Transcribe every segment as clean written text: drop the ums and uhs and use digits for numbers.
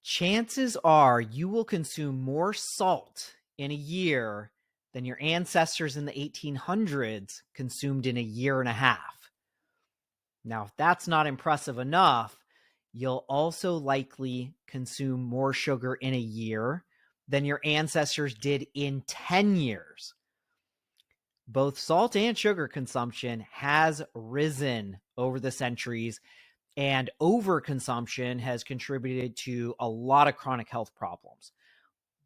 Chances are you will consume more salt in a year than your ancestors in the 1800s consumed in a year and a half. Now, if that's not impressive enough, you'll also likely consume more sugar in a year than your ancestors did in 10 years. Both salt and sugar consumption has risen over the centuries, and overconsumption has contributed to a lot of chronic health problems.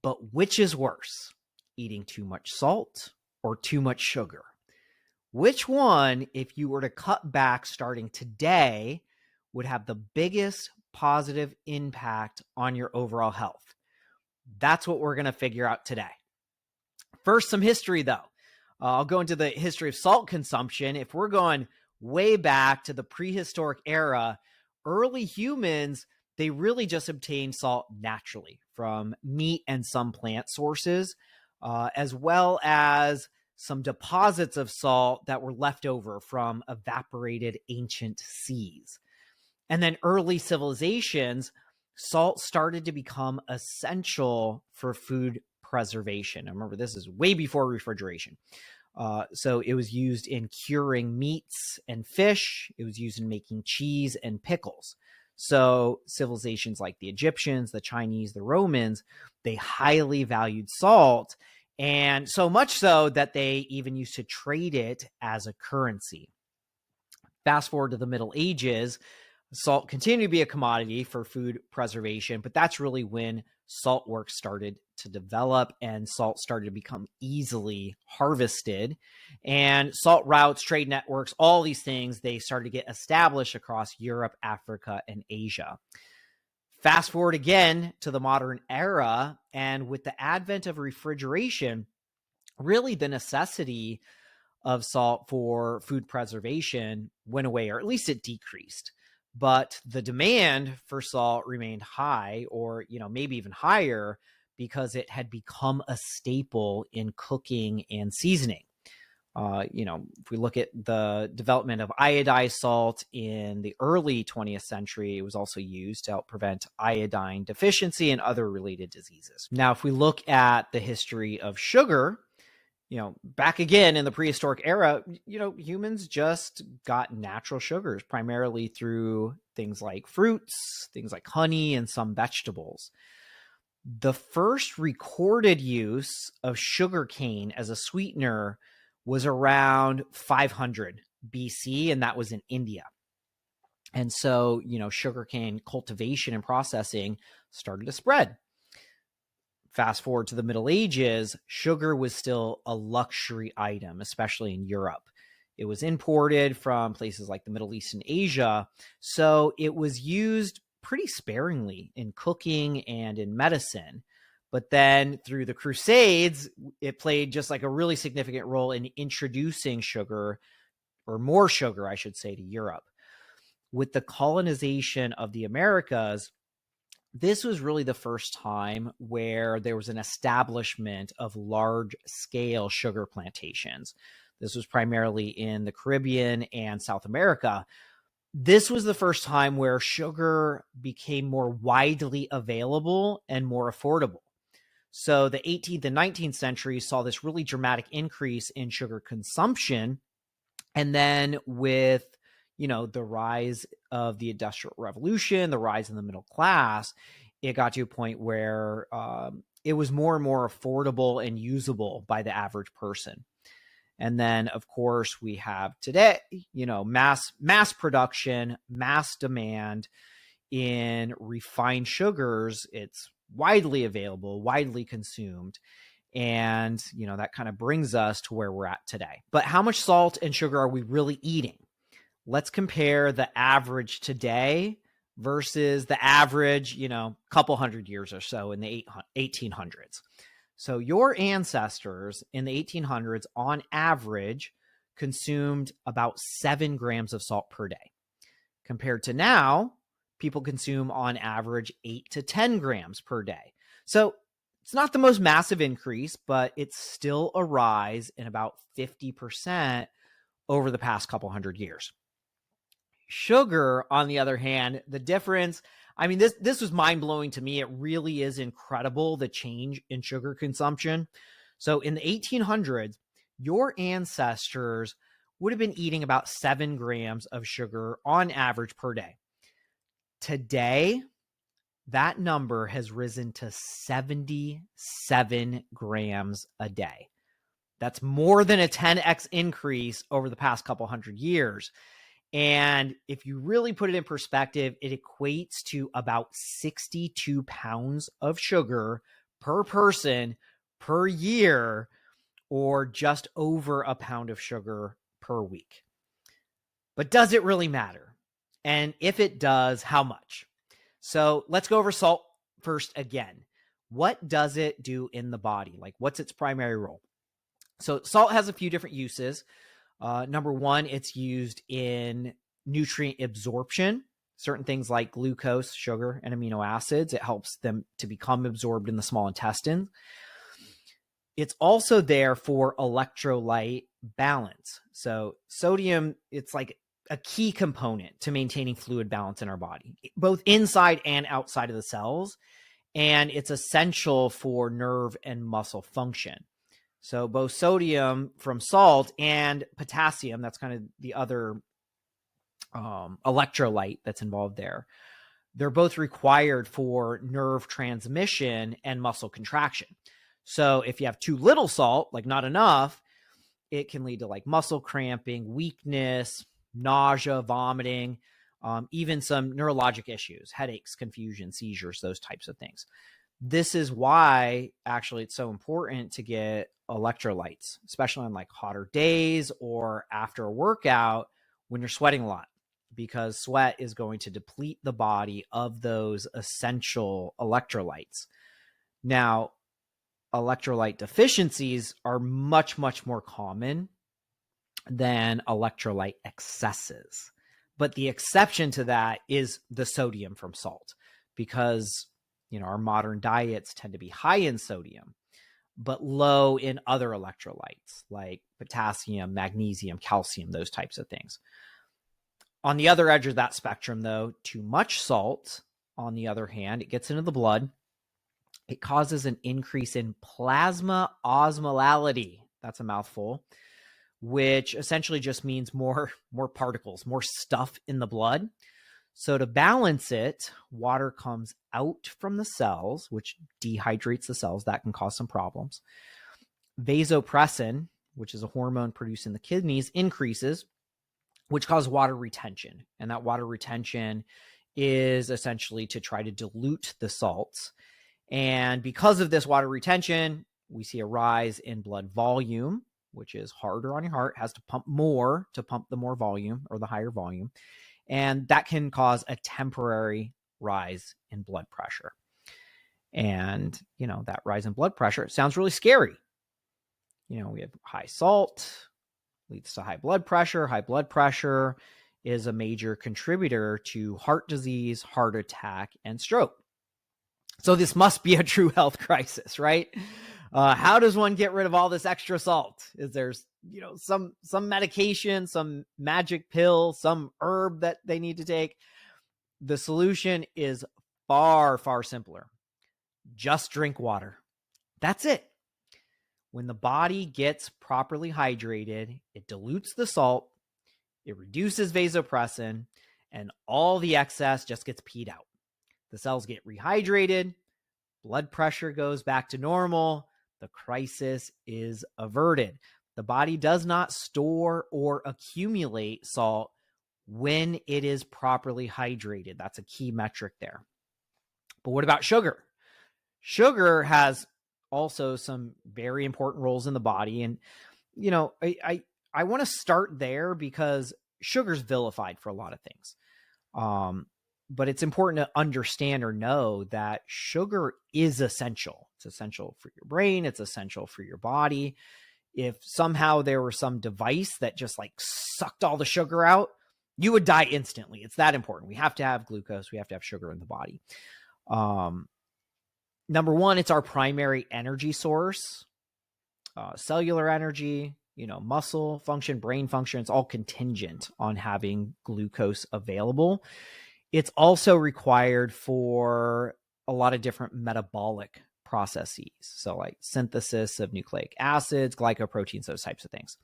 But which is worse, eating too much salt or too much sugar? Which one, if you were to cut back starting today, would have the biggest positive impact on your overall health? That's what we're going to figure out today. First, some history, though. I'll go into the history of salt consumption. If we're going way back to the prehistoric era, early humans, they really just obtained salt naturally from meat and some plant sources, as well as some deposits of salt that were left over from evaporated ancient seas. And then early civilizations, salt started to become essential for food preservation. Now, remember, this is way before refrigeration. So it was used in curing meats and fish. It was used in making cheese and pickles. So civilizations like the Egyptians, the Chinese, the Romans, they highly valued salt, and so much so that they even used to trade it as a currency. Fast forward to the Middle Ages, salt continued to be a commodity for food preservation, but that's really when salt works started to develop and salt started to become easily harvested. And salt routes, trade networks, all these things, they started to get established across Europe, Africa, and Asia. Fast forward again to the modern era, and with the advent of refrigeration, really the necessity of salt for food preservation went away, or at least it decreased. But the demand for salt remained high, or maybe even higher, because it had become a staple in cooking and seasoning. If we look at the development of iodized salt in the early 20th century, it was also used to help prevent iodine deficiency and other related diseases. Now, if we look at the history of sugar, back again in the prehistoric era, humans just got natural sugars primarily through things like fruits, things like honey, and some vegetables. The first recorded use of sugarcane as a sweetener was around 500 BC, and that was in India. And so, sugarcane cultivation and processing started to spread. Fast forward to the Middle Ages, sugar was still a luxury item, especially in Europe. It was imported from places like the Middle East and Asia, so it was used pretty sparingly in cooking and in medicine. But then through the Crusades, it played just like a really significant role in introducing sugar, or more sugar, I should say, to Europe. With the colonization of the Americas, this was really the first time where there was an establishment of large-scale sugar plantations. This was primarily in the Caribbean and South America. This was the first time where sugar became more widely available and more affordable. So the 18th and 19th centuries saw this really dramatic increase in sugar consumption. And then with, the rise of the Industrial Revolution, the rise in the middle class, it got to a point where it was more and more affordable and usable by the average person. And then, of course, we have today, mass production, mass demand in refined sugars. It's widely available, widely consumed. And, that kind of brings us to where we're at today. But how much salt and sugar are we really eating? Let's compare the average today versus the average, couple hundred years or so in the 1800s. So your ancestors in the 1800s, on average, consumed about 7 grams of salt per day. Compared to now, people consume on average 8 to 10 grams per day. So it's not the most massive increase, but it's still a rise in about 50% over the past couple hundred years. Sugar, on the other hand, the difference, I mean, this was mind-blowing to me. It really is incredible, the change in sugar consumption. So in the 1800s, your ancestors would have been eating about 7 grams of sugar on average per day. Today, that number has risen to 77 grams a day. That's more than a 10x increase over the past couple hundred years. And if you really put it in perspective, it equates to about 62 pounds of sugar per person per year, or just over a pound of sugar per week. But does it really matter? And if it does, how much? So let's go over salt first again. What does it do in the body? Like, what's its primary role? So salt has a few different uses. Number one, it's used in nutrient absorption. Certain things like glucose, sugar, and amino acids, it helps them to become absorbed in the small intestine. It's also there for electrolyte balance. So sodium, it's like a key component to maintaining fluid balance in our body, both inside and outside of the cells. And it's essential for nerve and muscle function. So both sodium from salt and potassium, that's kind of the other electrolyte that's involved there, they're both required for nerve transmission and muscle contraction. So if you have too little salt, like not enough, it can lead to like muscle cramping, weakness, nausea, vomiting, even some neurologic issues, headaches, confusion, seizures, those types of things. This is why actually it's so important to get electrolytes, especially on like hotter days or after a workout when you're sweating a lot, because sweat is going to deplete the body of those essential electrolytes. Now, electrolyte deficiencies are much, much more common than electrolyte excesses. But the exception to that is the sodium from salt, because our modern diets tend to be high in sodium, but low in other electrolytes like potassium, magnesium, calcium, those types of things. On the other edge of that spectrum, though, too much salt, on the other hand, it gets into the blood. It causes an increase in plasma osmolality. That's a mouthful, which essentially just means more particles, more stuff in the blood. So to balance it, water comes out from the cells, which dehydrates the cells. That can cause some problems. Vasopressin, which is a hormone produced in the kidneys, increases, which causes water retention. And that water retention is essentially to try to dilute the salts. And because of this water retention, we see a rise in blood volume, which is harder on your heart, has to pump more to pump the more volume or the higher volume. And that can cause a temporary rise in blood pressure. And, that rise in blood pressure sounds really scary. We have high salt, leads to high blood pressure. High blood pressure is a major contributor to heart disease, heart attack, and stroke. So this must be a true health crisis, right? How does one get rid of all this extra salt? Is there, some medication, some magic pill, some herb that they need to take? The solution is far, far simpler. Just drink water. That's it. When the body gets properly hydrated, it dilutes the salt, it reduces vasopressin, and all the excess just gets peed out. The cells get rehydrated, blood pressure goes back to normal, the crisis is averted. The body does not store or accumulate salt when it is properly hydrated. That's a key metric there. But what about sugar? Sugar has also some very important roles in the body. And, I want to start there because sugar's vilified for a lot of things. But it's important to understand or know that sugar is essential. It's essential for your brain. It's essential for your body. If somehow there were some device that just like sucked all the sugar out, you would die instantly. It's that important. We have to have glucose. We have to have sugar in the body. Number one, it's our primary energy source, cellular energy, muscle function, brain function. It's all contingent on having glucose available. It's also required for a lot of different metabolic processes. So like synthesis of nucleic acids, glycoproteins, those types of things.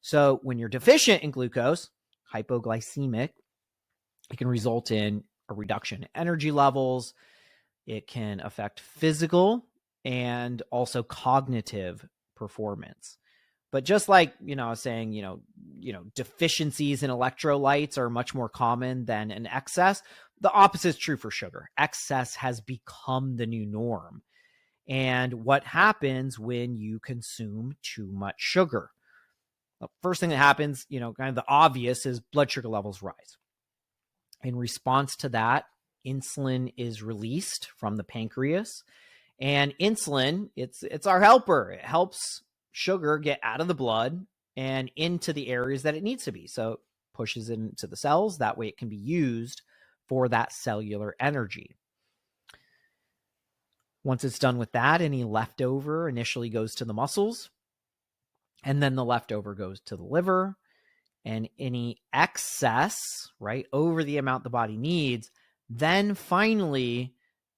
So when you're deficient in glucose, hypoglycemic, it can result in a reduction in energy levels. It can affect physical and also cognitive performance. But just like, I was saying, deficiencies in electrolytes are much more common than an excess. The opposite is true for sugar. Excess has become the new norm. And what happens when you consume too much sugar? The first thing that happens, kind of the obvious, is blood sugar levels rise. In response to that, insulin is released from the pancreas. And insulin, it's our helper. It helps sugar get out of the blood and into the areas that it needs to be. So it pushes it into the cells. That way it can be used for that cellular energy. Once it's done with that, any leftover initially goes to the muscles, and then the leftover goes to the liver, and any excess, right, over the amount the body needs, then finally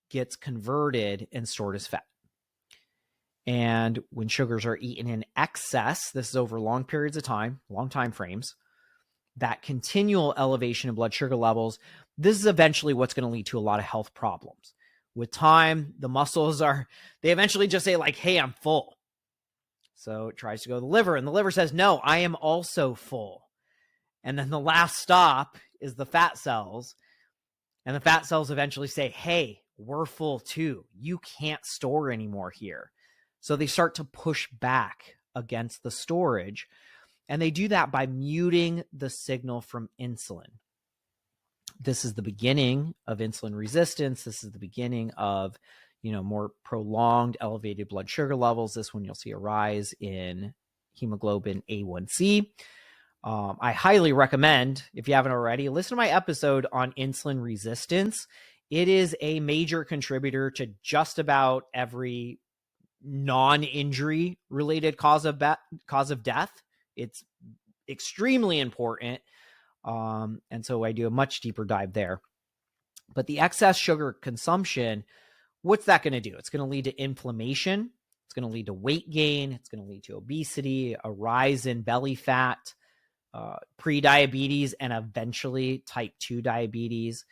gets converted and stored as fat. And when sugars are eaten in excess, this is over long periods of time, long time frames, that continual elevation of blood sugar levels, this is eventually what's going to lead to a lot of health problems. With time, the muscles they eventually just say like, hey, I'm full. So it tries to go to the liver, and the liver says, no, I am also full. And then the last stop is the fat cells. And the fat cells eventually say, hey, we're full too. You can't store anymore here. So they start to push back against the storage. And they do that by muting the signal from insulin. This is the beginning of insulin resistance. This is the beginning of, more prolonged elevated blood sugar levels. This one you'll see a rise in hemoglobin A1C. I highly recommend, if you haven't already, listen to my episode on insulin resistance. It is a major contributor to just about every non-injury related cause of death. It's extremely important. And so I do a much deeper dive there. But the excess sugar consumption, what's that going to do? It's going to lead to inflammation. It's going to lead to weight gain. It's going to lead to obesity, a rise in belly fat, pre-diabetes, and eventually type 2 diabetes.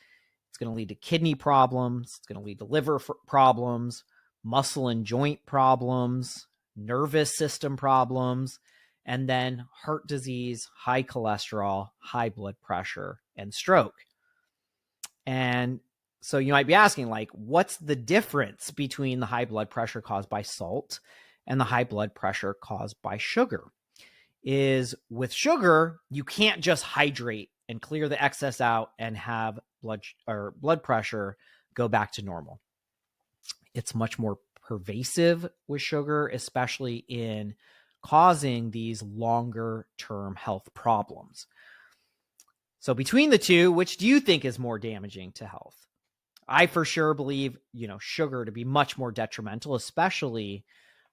It's going to lead to kidney problems. It's going to lead to liver problems, muscle and joint problems, nervous system problems, and then heart disease, high cholesterol, high blood pressure, and stroke. And so you might be asking, like, what's the difference between the high blood pressure caused by salt and the high blood pressure caused by sugar? Is with sugar, you can't just hydrate and clear the excess out and have blood pressure go back to normal. It's much more pervasive with sugar, especially in causing these longer term health problems. So between the two, which do you think is more damaging to health? I for sure believe, sugar to be much more detrimental, especially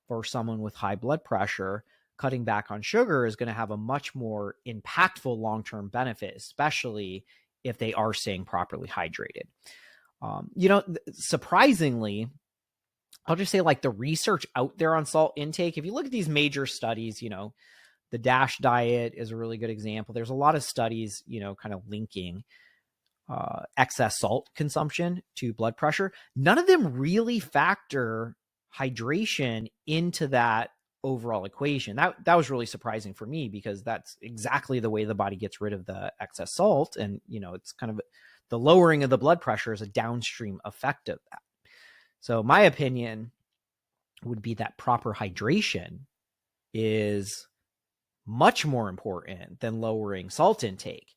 for someone with high blood pressure. Cutting back on sugar is going to have a much more impactful long-term benefit, especially if they are staying properly hydrated. Surprisingly, I'll just say, like, the research out there on salt intake, if you look at these major studies, the DASH diet is a really good example. There's a lot of studies, kind of linking excess salt consumption to blood pressure. None of them really factor hydration into that overall equation. That was really surprising for me, because that's exactly the way the body gets rid of the excess salt. And, it's kind of the lowering of the blood pressure is a downstream effect of that. So my opinion would be that proper hydration is much more important than lowering salt intake,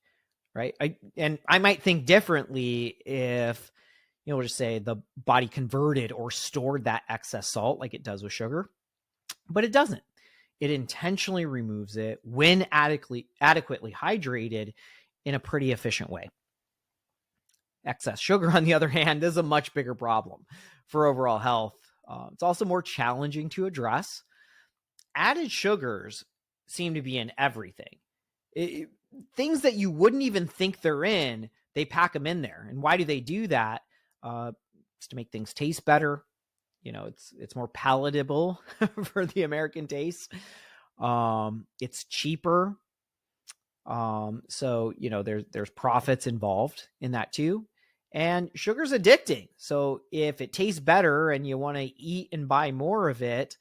right? I might think differently if, we'll just say the body converted or stored that excess salt like it does with sugar, but it doesn't. It intentionally removes it when adequately hydrated in a pretty efficient way. Excess sugar, on the other hand, is a much bigger problem for overall health. It's also more challenging to address. Added sugars seem to be in everything. Things that you wouldn't even think they're in, they pack them in there. And why do they do that? It's to make things taste better. It's more palatable for the American taste. It's cheaper. So, there's profits involved in that too. And sugar's addicting. So if it tastes better and you want to eat and buy more of it,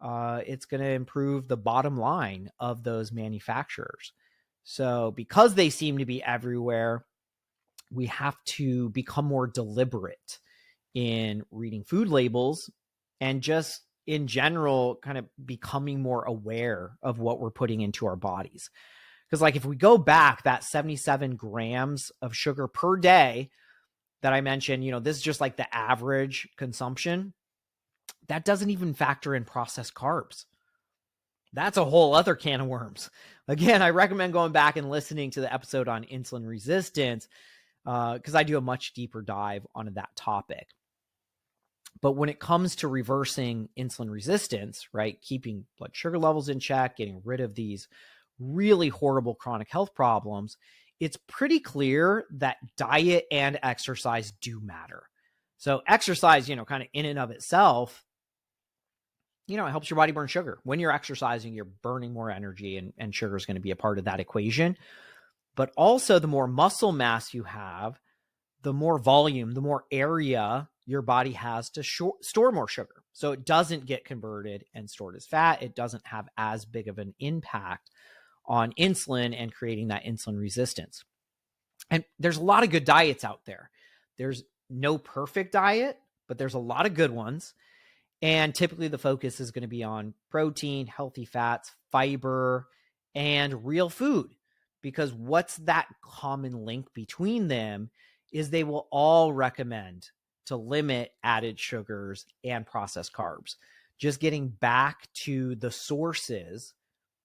it's going to improve the bottom line of those manufacturers. So because they seem to be everywhere, we have to become more deliberate in reading food labels and just in general kind of becoming more aware of what we're putting into our bodies. Because like if we go back, that 77 grams of sugar per day that I mentioned, this is just like the average consumption. That doesn't even factor in processed carbs. That's a whole other can of worms. Again, I recommend going back and listening to the episode on insulin resistance because I do a much deeper dive on that topic. But when it comes to reversing insulin resistance, right, keeping blood sugar levels in check, getting rid of these really horrible chronic health problems, it's pretty clear that diet and exercise do matter. So exercise, kind of in and of itself, it helps your body burn sugar. When you're exercising, you're burning more energy, and sugar is going to be a part of that equation. But also the more muscle mass you have, the more volume, the more area your body has to store more sugar. So it doesn't get converted and stored as fat. It doesn't have as big of an impact on insulin and creating that insulin resistance. And there's a lot of good diets out there. There's no perfect diet, but there's a lot of good ones. And typically the focus is going to be on protein, healthy fats, fiber, and real food. Because what's that common link between them is they will all recommend to limit added sugars and processed carbs. Just getting back to the sources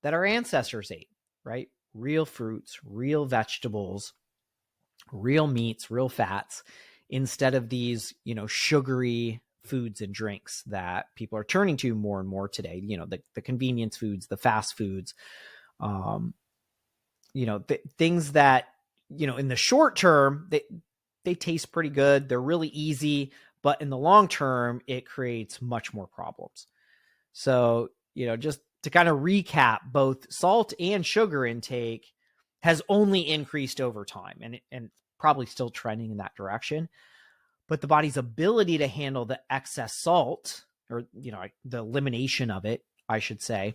that our ancestors ate, right? Real fruits, real vegetables, real meats, real fats, instead of these, sugary foods and drinks that people are turning to more and more today. The convenience foods, the fast foods, things that, in the short term, they taste pretty good. They're really easy, but in the long term, it creates much more problems. So, just to kind of recap, both salt and sugar intake has only increased over time and probably still trending in that direction. But the body's ability to handle the excess salt, or, the elimination of it, I should say,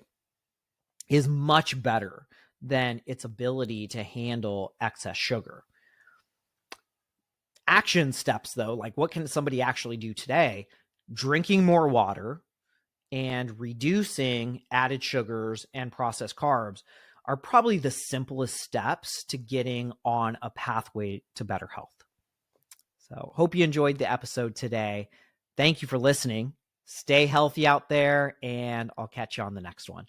is much better than its ability to handle excess sugar. Action steps, though, like what can somebody actually do today? Drinking more water and reducing added sugars and processed carbs are probably the simplest steps to getting on a pathway to better health. So hope you enjoyed the episode today. Thank you for listening. Stay healthy out there, and I'll catch you on the next one.